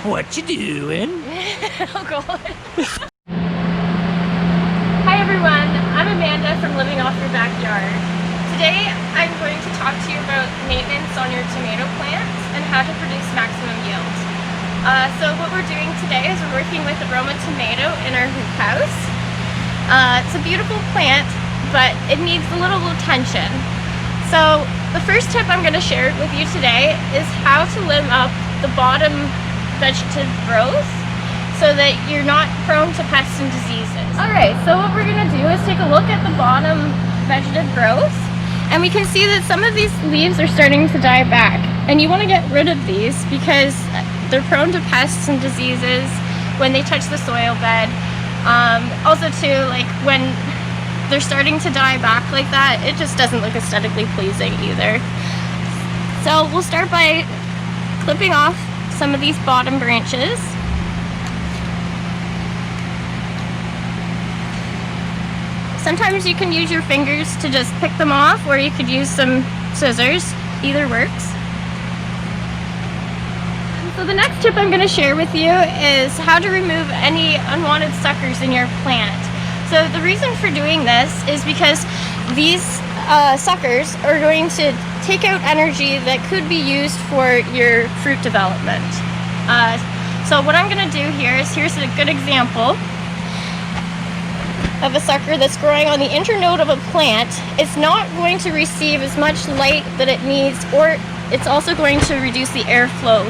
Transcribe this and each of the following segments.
What you doing? Oh God. Hi everyone, I'm Amanda from Living Off Your Backyard. Today I'm going to talk to you about maintenance on your tomato plants and how to produce maximum yield. So what we're doing today is we're working with Aroma tomato in our hoop house. It's a beautiful plant, but it needs a little attention. So the first tip I'm going to share with you today is how to limb up the bottom vegetative growth so that you're not prone to pests and diseases. Alright, so what we're going to do is take a look at the bottom vegetative growth, and we can see that some of these leaves are starting to die back, and you want to get rid of these because they're prone to pests and diseases when they touch the soil bed. Also too, like when they're starting to die back like that, it just doesn't look aesthetically pleasing either. So we'll start by clipping off some of these bottom branches. Sometimes you can use your fingers to just pick them off, or you could use some scissors. Either works. So the next tip I'm going to share with you is how to remove any unwanted suckers in your plant. So the reason for doing this is because these suckers are going to take out energy that could be used for your fruit development. So what I'm going to do here is, here's a good example of a sucker that's growing on the internode of a plant. It's not going to receive as much light that it needs, or it's also going to reduce the airflow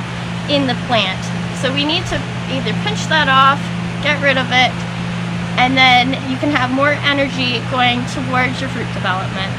in the plant. So we need to either pinch that off, get rid of it, and then you can have more energy going towards your fruit development.